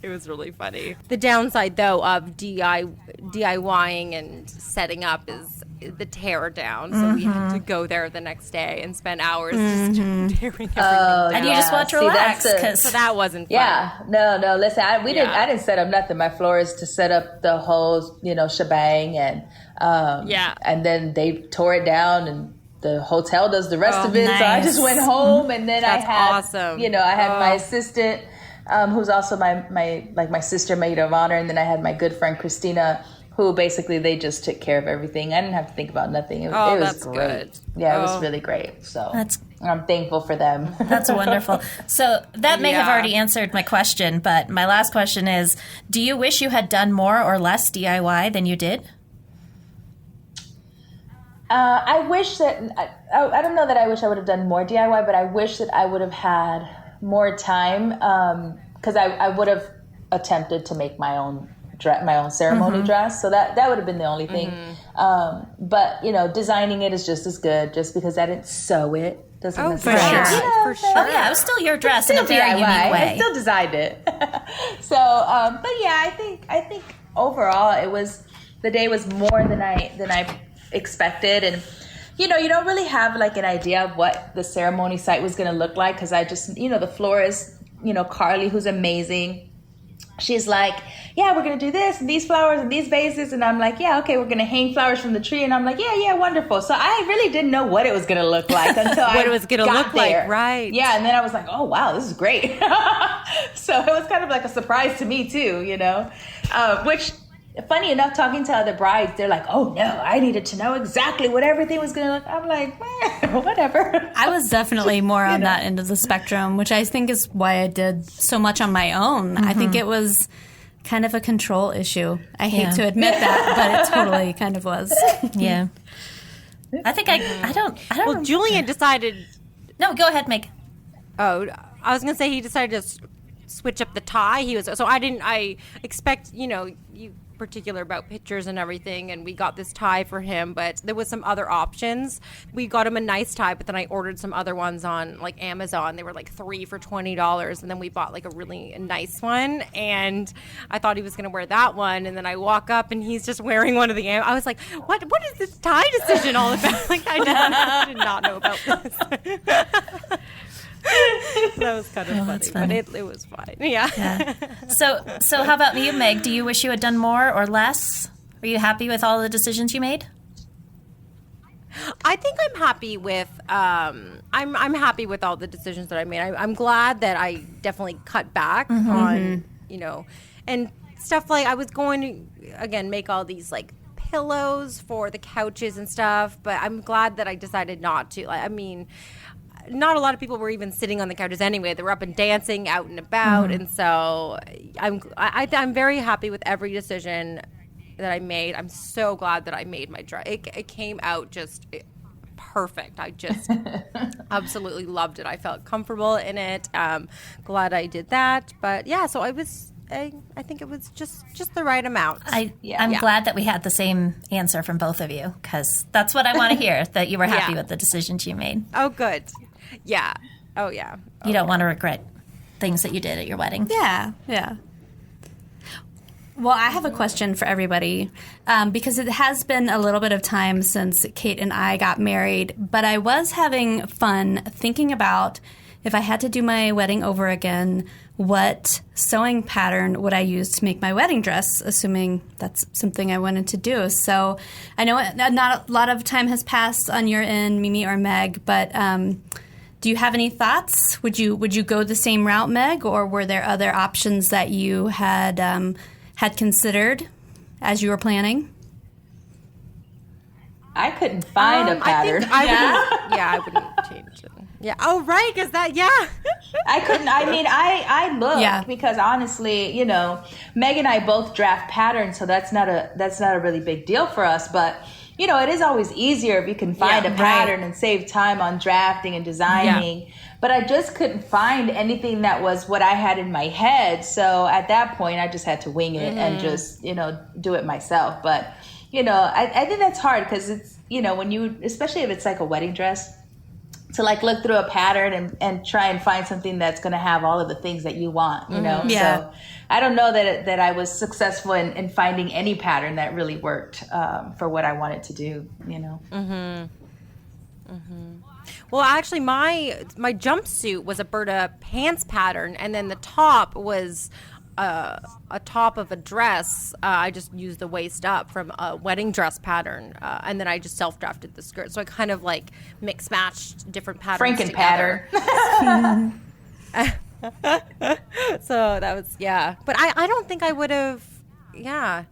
It was really funny. The downside, though, of DIYing and setting up is the tear down. So we had to go there the next day and spend hours just tearing everything down. And you just want to relax. So that wasn't fun. Yeah, no. Listen, I didn't set up nothing. My florist to set up the whole, shebang, and and then they tore it down, and the hotel does the rest of it. Nice. So I just went home, and then That's I had, awesome. I had my assistant, who's also my sister maid of honor, and then I had my good friend Christina, who basically they just took care of everything. I didn't have to think about nothing. It was that's great. good. Yeah, it was really great. So I'm thankful for them. That's wonderful. So that may have already answered my question, but my last question is, do you wish you had done more or less DIY than you did? I wish that, I don't know that I wish I would have done more DIY, but I wish that I would have had more time, because I would have attempted to make my own ceremony dress. So that would have been the only thing. But, designing it is just as good, just because I didn't sew it. Doesn't necessarily. For sure. Oh, yeah, it was still your dress in a very unique way. I still designed it. So, but yeah, I think overall the day was more than I expected. And, you don't really have like an idea of what the ceremony site was going to look like. Cause I just, the florist, Carly, who's amazing. She's like, yeah, we're going to do this and these flowers and these vases. And I'm like, yeah, okay, we're going to hang flowers from the tree. And I'm like, yeah, wonderful. So I really didn't know what it was going to look like until what it was going to look like, right? Yeah, and then I was like, oh, wow, this is great. So it was kind of like a surprise to me too, which, funny enough, talking to other brides, they're like, oh, no, I needed to know exactly what everything was going to look. I'm like, whatever. I was definitely more on that end of the spectrum, which I think is why I did so much on my own. I think it was kind of a control issue. I hate to admit that, but it totally kind of was. Yeah. I think I don't Well, Julian decided... No, go ahead, Meg. Oh, I was going to say he decided to switch up the tie. I expect, you particular about pictures and everything, and we got this tie for him, but there was some other options. We got him a nice tie, but then I ordered some other ones on like Amazon. They were like 3 for $20, and then we bought like a really nice one, and I thought he was going to wear that one, and then I walk up and he's just wearing one of the I was like, what is this tie decision all about? Like I did not know about this. That was kind of funny, but it was fine. Yeah. So how about you, Meg? Do you wish you had done more or less? Are you happy with all the decisions you made? I think I'm happy with I'm happy with all the decisions that I made. I'm glad that I definitely cut back on and stuff like I was going to again make all these like pillows for the couches and stuff, but I'm glad that I decided not to. Not a lot of people were even sitting on the couches anyway. They were up and dancing out and about, and so I'm very happy with every decision that I made. I'm so glad that I made my dress. It came out just perfect. I just absolutely loved it. I felt comfortable in it. Glad I did that. But yeah, so I think it was just the right amount. I'm glad that we had the same answer from both of you, because that's what I want to hear, that you were happy with the decisions you made. Oh, good. Yeah. Oh, yeah. You don't want to regret things that you did at your wedding. Yeah. Well, I have a question for everybody, because it has been a little bit of time since Kate and I got married, but I was having fun thinking about if I had to do my wedding over again, what sewing pattern would I use to make my wedding dress, assuming that's something I wanted to do. So I know not a lot of time has passed on your end, Mimi or Meg, but do you have any thoughts? Would you go the same route, Meg, or were there other options that you had considered as you were planning? I couldn't find a pattern. I wouldn't change it. Yeah. Oh, right. Because I couldn't. I mean, I looked because honestly, Meg and I both draft patterns, so that's not a really big deal for us. But it is always easier if you can find a pattern and save time on drafting and designing. Yeah. But I just couldn't find anything that was what I had in my head. So at that point, I just had to wing it and just do it myself. But I think that's hard because it's when you, especially if it's like a wedding dress. like look through a pattern and try and find something that's going to have all of the things that you want, you know? Yeah. So I don't know that I was successful in finding any pattern that really worked for what I wanted to do, you know? Well, actually, my jumpsuit was a Berta pants pattern, and then the top was a top of a dress. I just used the waist up from a wedding dress pattern, and then I just self-drafted the skirt. So I kind of like mix-matched different patterns together. So that was, yeah. But I don't think I would have, yeah.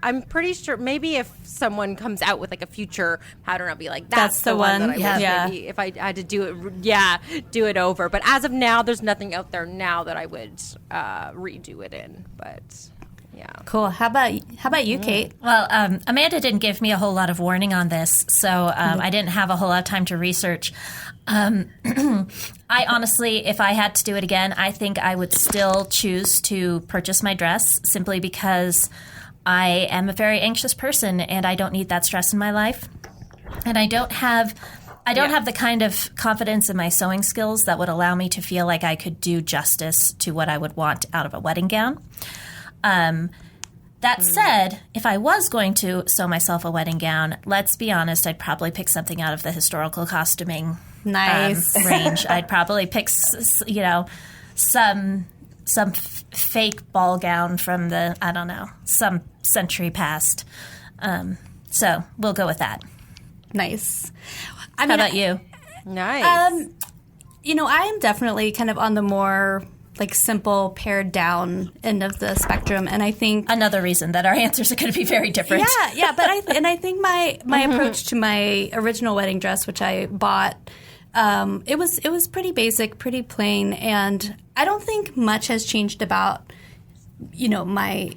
I'm pretty sure maybe if someone comes out with like a future pattern, I'll be like, that's the one that I wish maybe if I had to do it, do it over. But as of now, there's nothing out there now that I would redo it in. But yeah. Cool. How about you, Kate? Well, Amanda didn't give me a whole lot of warning on this, so I didn't have a whole lot of time to research. I honestly, if I had to do it again, I think I would still choose to purchase my dress simply because I am a very anxious person and I don't need that stress in my life. And I don't have the kind of confidence in my sewing skills that would allow me to feel like I could do justice to what I would want out of a wedding gown. That said, if I was going to sew myself a wedding gown, let's be honest, I'd probably pick something out of the historical costuming range. I'd probably pick, some fake ball gown from some century past. So we'll go with that. Nice. How about you? Nice. I am definitely kind of on the more like simple pared down end of the spectrum, and I think another reason that our answers are going to be very different. Yeah, but I think my approach to my original wedding dress, which I bought, it was pretty basic, pretty plain, and I don't think much has changed about my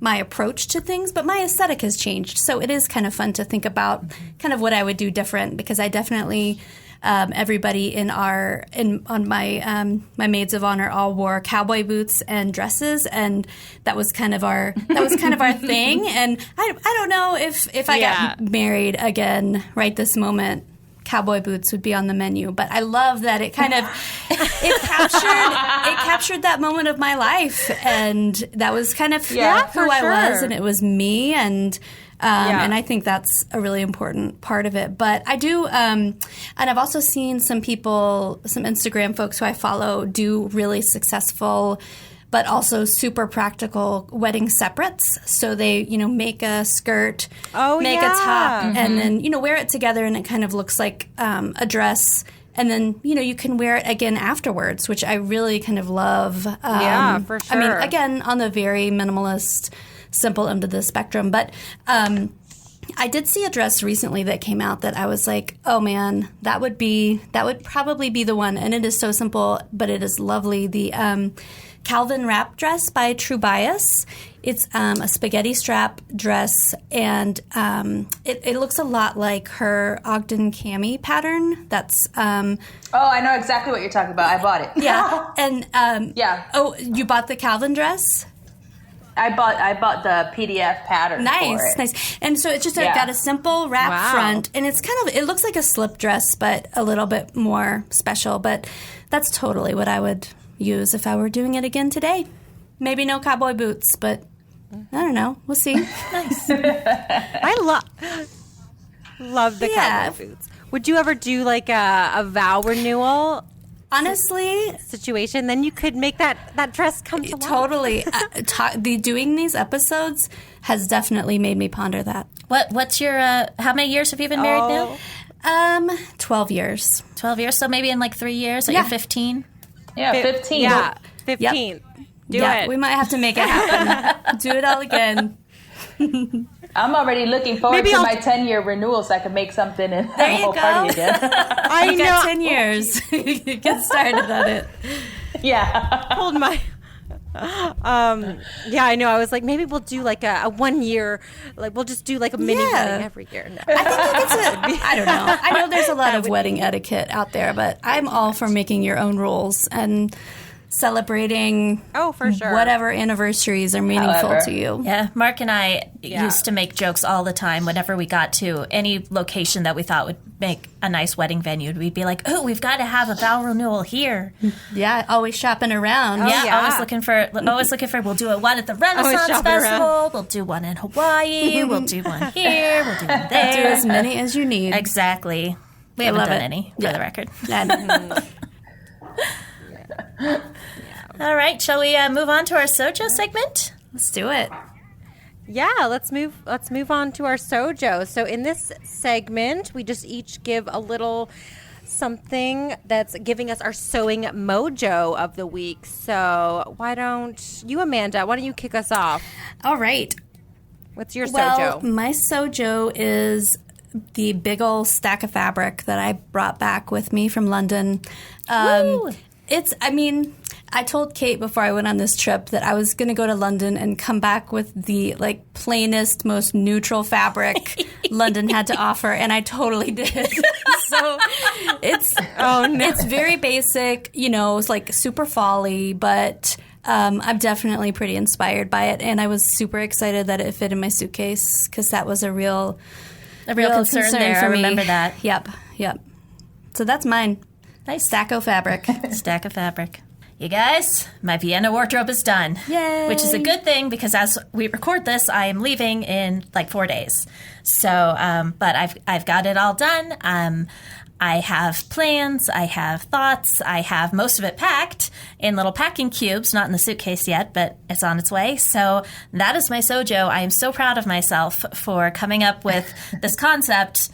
approach to things, but my aesthetic has changed. So it is kind of fun to think about kind of what I would do different, because I definitely everybody on my maids of honor all wore cowboy boots and dresses, and that was kind of our thing. And I don't know if I got married again right this moment, cowboy boots would be on the menu. But I love that it kind of it captured that moment of my life, and that was kind of who I was, and it was me, and I think that's a really important part of it. But I do, and I've also seen some Instagram folks who I follow do really successful but also super practical wedding separates. So they, make a skirt, make a top, and then, wear it together, and it kind of looks like a dress. And then, you can wear it again afterwards, which I really kind of love. For sure. I mean, again, on the very minimalist, simple end of the spectrum. But I did see a dress recently that came out that I was like, oh man, that would probably be the one. And it is so simple, but it is lovely. The Calvin wrap dress by True Bias. It's a spaghetti strap dress, and it looks a lot like her Ogden cami pattern. That's oh, I know exactly what you're talking about. I bought it. Yeah, and oh, you bought the Calvin dress? I bought the PDF pattern. Nice. And so it's just got a simple wrap front, and it's it looks like a slip dress, but a little bit more special. But that's totally what I would use if I were doing it again today. Maybe no cowboy boots, but I don't know. We'll see. Nice. I love the cowboy boots. Would you ever do like a vow renewal? Honestly, situation, then you could make that dress come to life. Totally. Doing these episodes has definitely made me ponder that. What's your how many years have you been married now? 12 years. 12 years. So maybe in like 3 years, you're 15. Yeah, 15. Yeah, 15. Yep. Do it. We might have to make it happen. Do it all again. I'm already looking forward to my 10-year renewal so I can make something and have a whole party again. I got 10 years. Get started on it. Yeah. Hold my... yeah, I know. I was like, maybe we'll do like a 1 year, like we'll just do like a mini wedding every year. No. I think I don't know. I know there's a lot of wedding etiquette out there, but I'm all for making your own rules. And celebrating for sure. whatever anniversaries are meaningful to you. Yeah, Mark and I used to make jokes all the time whenever we got to any location that we thought would make a nice wedding venue. We'd be like, oh, we've got to have a vow renewal here. Yeah, always shopping around. Always looking for, we'll do one at the Renaissance Festival, we'll do one in Hawaii, we'll do one here, we'll do one there. Do as many as you need. Exactly. We haven't done any, for the record. All right, shall we move on to our SewJo segment? Let's do it. Yeah, let's move on to our SewJo. So in this segment, we just each give a little something that's giving us our sewing mojo of the week. So why don't you, Amanda, kick us off? All right. What's your Well, SewJo? my SewJo is the big old stack of fabric that I brought back with me from London. I told Kate before I went on this trip that I was going to go to London and come back with the plainest, most neutral fabric London had to offer, and I totally did. So it's very basic, it's super folly, but I'm definitely pretty inspired by it, and I was super excited that it fit in my suitcase because that was a real concern there. For I remember that. Yep. So that's mine. Nice. Stack of fabric. Stack of fabric. You guys, my Vienna wardrobe is done. Yay! Which is a good thing because as we record this, I am leaving in 4 days. So, but I've got it all done. I have plans, I have thoughts, I have most of it packed in little packing cubes, not in the suitcase yet, but it's on its way. So that is my SewJo. I am so proud of myself for coming up with this concept,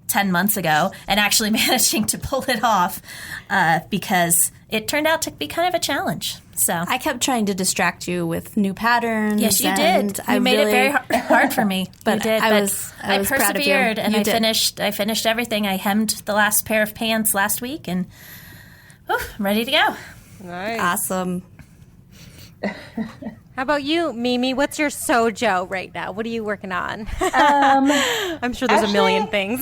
10 months ago and actually managing to pull it off because it turned out to be kind of a challenge. So I kept trying to distract you with new patterns. Yes, you did. You made it very hard for me. But you did. I was persevered, proud of you. And I finished everything. I hemmed the last pair of pants last week, and I'm ready to go. Nice. Awesome. How about you, Mimi? What's your SewJo right now? What are you working on? I'm sure there's a million things.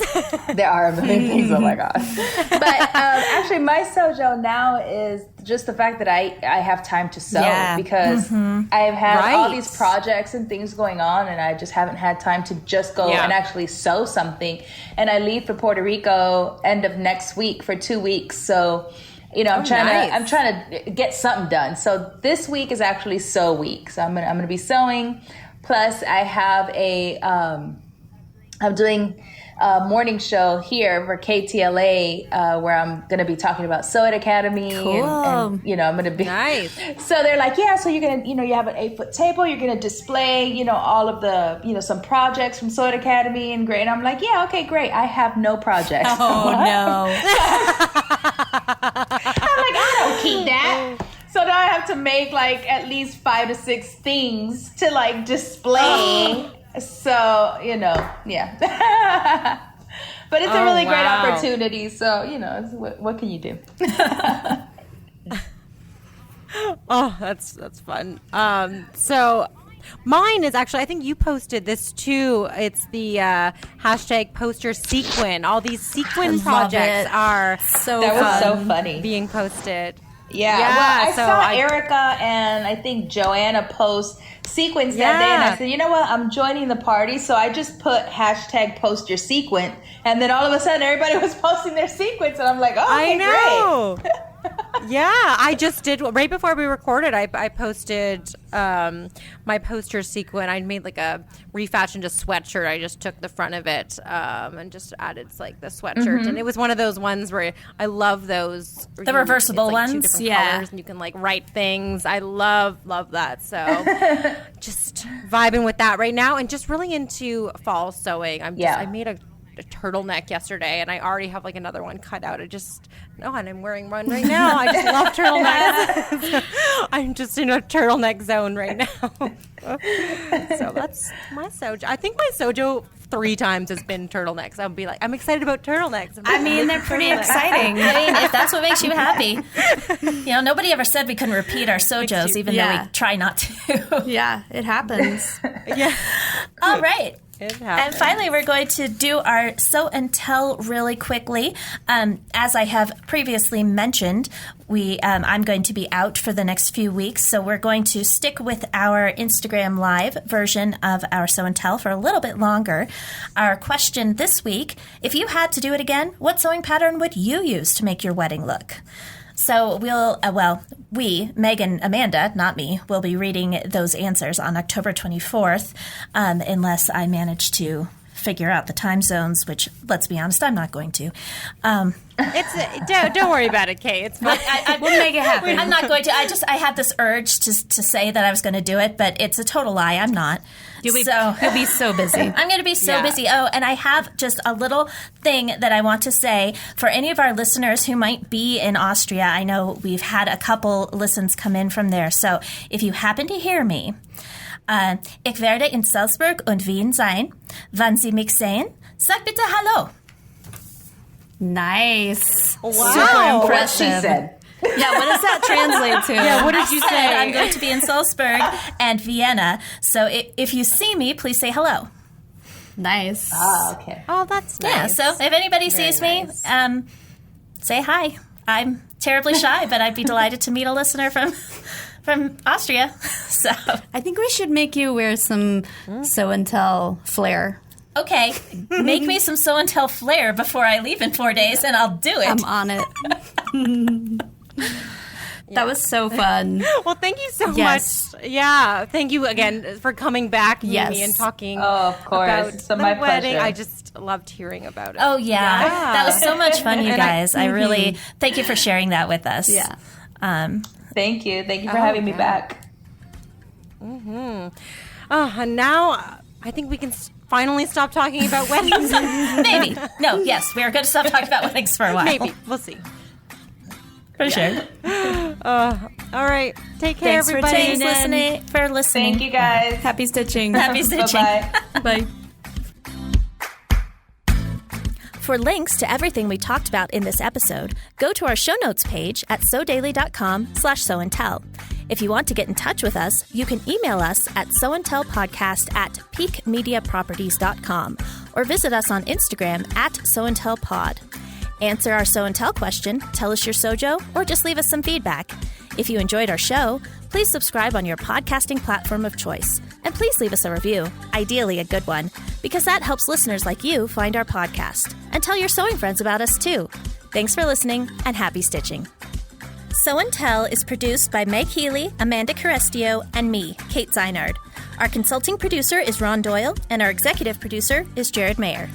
There are a million things, oh my gosh. But actually, my SewJo now is just the fact that I have time to sew because I've had all these projects and things going on, and I just haven't had time to just go and actually sew something. And I leave for Puerto Rico end of next week for 2 weeks, so... I'm trying to get something done. So this week is actually sew week. So I'm gonna be sewing. Plus, I have I'm doing a morning show here for KTLA where I'm gonna be talking about Sew It Academy. Cool. And I'm gonna be nice. So they're like, so you're gonna, you have an 8-foot table. You're gonna display, all of the, some projects from Sew It Academy and great. And I'm like, okay, great. I have no projects. Oh no. I'm like, I don't keep that. So now I have to make at least 5 to 6 things to display. So, yeah. But it's a really great opportunity. So, what can you do? That's fun. So mine is actually, I think you posted this too. It's the hashtag poster sequin. All these sequin projects are was so funny being posted. Yeah. Well, I saw Erica and I think Joanna post sequins that day, and I said, you know what? I'm joining the party, so I just put hashtag post your sequin, and then all of a sudden everybody was posting their sequins, and I'm like, I know. Great. Yeah, I just did right before we recorded. I posted my poster sequin. I made a refashioned a sweatshirt. I just took the front of it and just added the sweatshirt, and it was one of those ones where I love those the reversible ones. 2 different colors, and you can write things. I love that. So just vibing with that right now, and just really into fall sewing. I made a turtleneck yesterday, and I already have another one cut out. And I'm wearing one right now. I just love turtlenecks. I'm just in a turtleneck zone right now. So that's my SewJo. I think my SewJo 3 times has been turtlenecks. I'll be I'm excited about turtlenecks. They're pretty exciting. If that's what makes you happy. Nobody ever said we couldn't repeat our SewJos, even though we try not to. Yeah, it happens. Yeah. All right. It happens. And finally, we're going to do our Sew and Tell really quickly. As I have previously mentioned, I'm going to be out for the next few weeks, so we're going to stick with our Instagram Live version of our Sew and Tell for a little bit longer. Our question this week, if you had to do it again, what sewing pattern would you use to make your wedding look? So we, Meg and Amanda, not me, will be reading those answers on October 24th, unless I manage to figure out the time zones, which, let's be honest, I'm not going to. Don't worry about it, Kay. It's fine. We'll make it happen. I'm not going to. I had this urge to say that I was going to do it, but it's a total lie. I'm not. You'll be so busy. I'm going to be so busy. Oh, and I have just a little thing that I want to say for any of our listeners who might be in Austria. I know we've had a couple listens come in from there. So if you happen to hear me, ich werde in Salzburg und Wien sein. Wann Sie mich sehen, sag bitte Hallo. Nice. Wow. Super What she impressive. said. Yeah, what does that translate to? Yeah, what did you I said say? I'm going to be in Salzburg and Vienna. So if you see me, please say hello. Nice. Ah, okay. Oh, that's nice. Yeah, so if anybody sees me, say hi. I'm terribly shy, but I'd be delighted to meet a listener from Austria. So, I think we should make you wear some Sew and Tell flair. okay, make me some Sew and Tell flair before I leave in 4 days, and I'll do it. I'm on it. That was so fun. Well, thank you so Yes. much. Yeah, thank you again for coming back, Mimi, Yes. and talking Oh, of course. about It's the my wedding. pleasure. I just loved hearing about it. Oh, yeah. That was so much fun, you And guys. I really thank you for sharing that with us. Yeah. Thank you. Thank you for having me back. And now I think we can finally stop talking about weddings. Maybe. No, yes, we are going to stop talking about weddings for a while. Maybe. We'll see. For sure. All right. Take care, Thanks for everybody. listening. Thank you, guys. Happy stitching. Happy stitching. Bye-bye. Bye. For links to everything we talked about in this episode, go to our show notes page at sewdaily.com/sewandtell. If you want to get in touch with us, you can email us at sewandtellpodcast@peakmediaproperties.com or visit us on Instagram at sewandtellpod. Answer our Sew and Tell question, tell us your SewJo, or just leave us some feedback. If you enjoyed our show, please subscribe on your podcasting platform of choice. And please leave us a review, ideally a good one, because that helps listeners like you find our podcast. And tell your sewing friends about us too. Thanks for listening, and happy stitching. Sew and Tell is produced by Meg Healy, Amanda Carestio, and me, Kate Zaynard. Our consulting producer is Ron Doyle, and our executive producer is Jared Mayer.